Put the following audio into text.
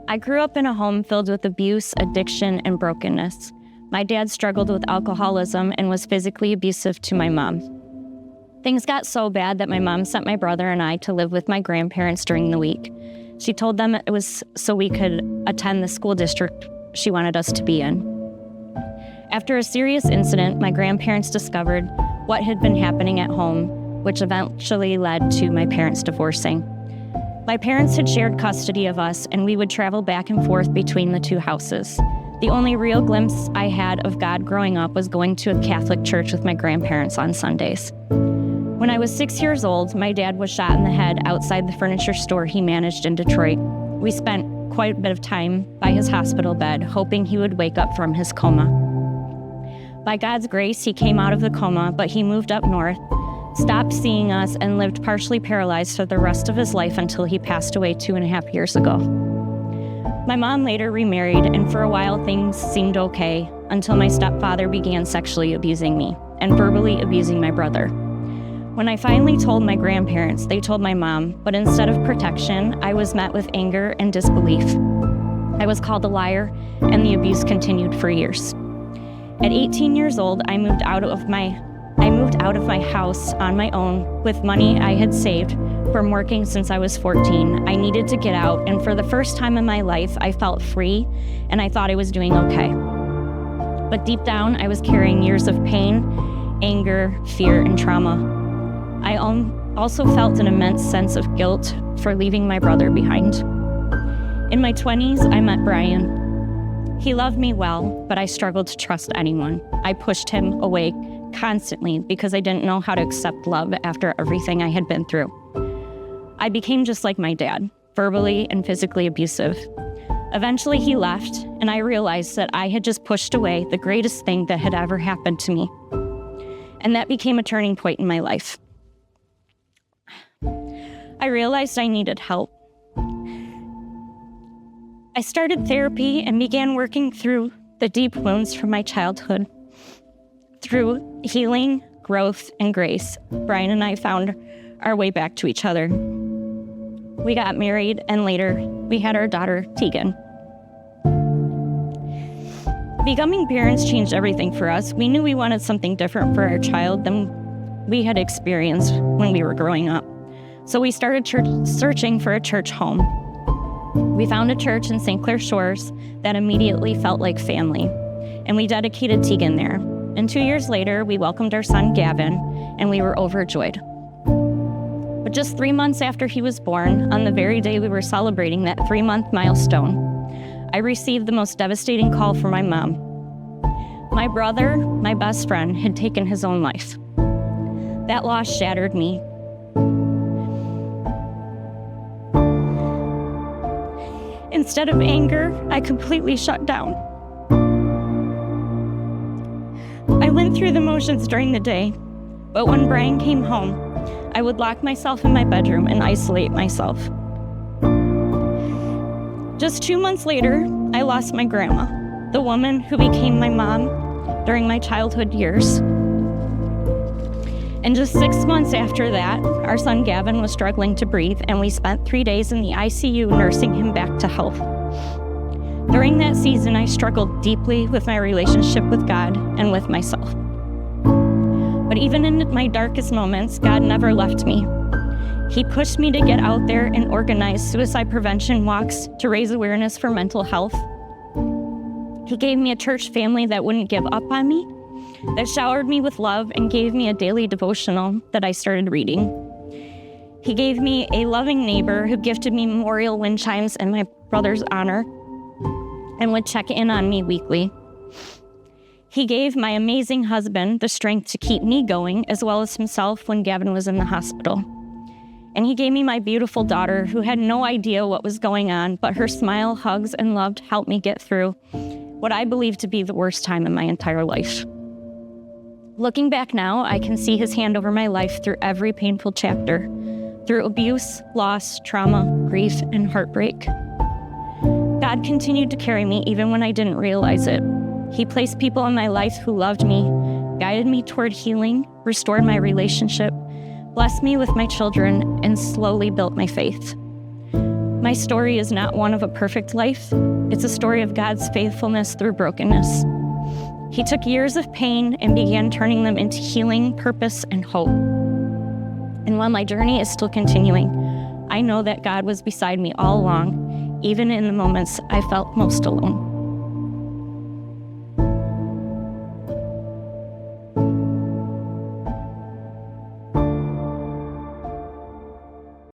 I grew up in a home filled with abuse, addiction, and brokenness. My dad struggled with alcoholism and was physically abusive to my mom. Things got so bad that my mom sent my brother and I to live with my grandparents during the week. She told them it was so we could attend the school district she wanted us to be in. After a serious incident, my grandparents discovered what had been happening at home, which eventually led to my parents divorcing. My parents had shared custody of us, and we would travel back and forth between the two houses. The only real glimpse I had of God growing up was going to a Catholic church with my grandparents on Sundays. When I was 6 years old, my dad was shot in the head outside the furniture store he managed in Detroit. We spent quite a bit of time by his hospital bed, hoping he would wake up from his coma. By God's grace, he came out of the coma, but he moved up north, stopped seeing us, and lived partially paralyzed for the rest of his life until he passed away 2.5 years ago. My mom later remarried, and for a while things seemed okay until my stepfather began sexually abusing me and verbally abusing my brother. When I finally told my grandparents, they told my mom, but instead of protection, I was met with anger and disbelief. I was called a liar, and the abuse continued for years. At 18 years old, I moved out of my house on my own with money I had saved from working since I was 14. I needed to get out, and for the first time in my life, I felt free, and I thought I was doing okay. But deep down, I was carrying years of pain, anger, fear, and trauma. I also felt an immense sense of guilt for leaving my brother behind. In my 20s, I met Brian. He loved me well, but I struggled to trust anyone. I pushed him away constantly because I didn't know how to accept love after everything I had been through. I became just like my dad, verbally and physically abusive. Eventually he left, and I realized that I had just pushed away the greatest thing that had ever happened to me. And that became a turning point in my life. I realized I needed help. I started therapy and began working through the deep wounds from my childhood. Through healing, growth, and grace, Brian and I found our way back to each other. We got married, and later we had our daughter, Tegan. Becoming parents changed everything for us. We knew we wanted something different for our child than we had experienced when we were growing up. So we started searching for a church home. We found a church in St. Clair Shores that immediately felt like family, and we dedicated Tegan there. And 2 years later, we welcomed our son, Gavin, and we were overjoyed. But just 3 months after he was born, on the very day we were celebrating that 3-month milestone, I received the most devastating call from my mom. My brother, my best friend, had taken his own life. That loss shattered me. Instead of anger, I completely shut down. I went through the motions during the day, but when Brian came home, I would lock myself in my bedroom and isolate myself. Just 2 months later, I lost my grandma, the woman who became my mom during my childhood years. And just 6 months after that, our son Gavin was struggling to breathe, and we spent 3 days in the ICU nursing him back to health. During that season, I struggled deeply with my relationship with God and with myself. But even in my darkest moments, God never left me. He pushed me to get out there and organize suicide prevention walks to raise awareness for mental health. He gave me a church family that wouldn't give up on me, that showered me with love and gave me a daily devotional that I started reading. He gave me a loving neighbor who gifted me memorial wind chimes in my brother's honor and would check in on me weekly. He gave my amazing husband the strength to keep me going, as well as himself when Gavin was in the hospital. And he gave me my beautiful daughter, who had no idea what was going on, but her smile, hugs, and love helped me get through what I believe to be the worst time in my entire life. Looking back now, I can see his hand over my life through every painful chapter, through abuse, loss, trauma, grief, and heartbreak. God continued to carry me even when I didn't realize it. He placed people in my life who loved me, guided me toward healing, restored my relationship, blessed me with my children, and slowly built my faith. My story is not one of a perfect life. It's a story of God's faithfulness through brokenness. He took years of pain and began turning them into healing, purpose, and hope. And while my journey is still continuing, I know that God was beside me all along, even in the moments I felt most alone.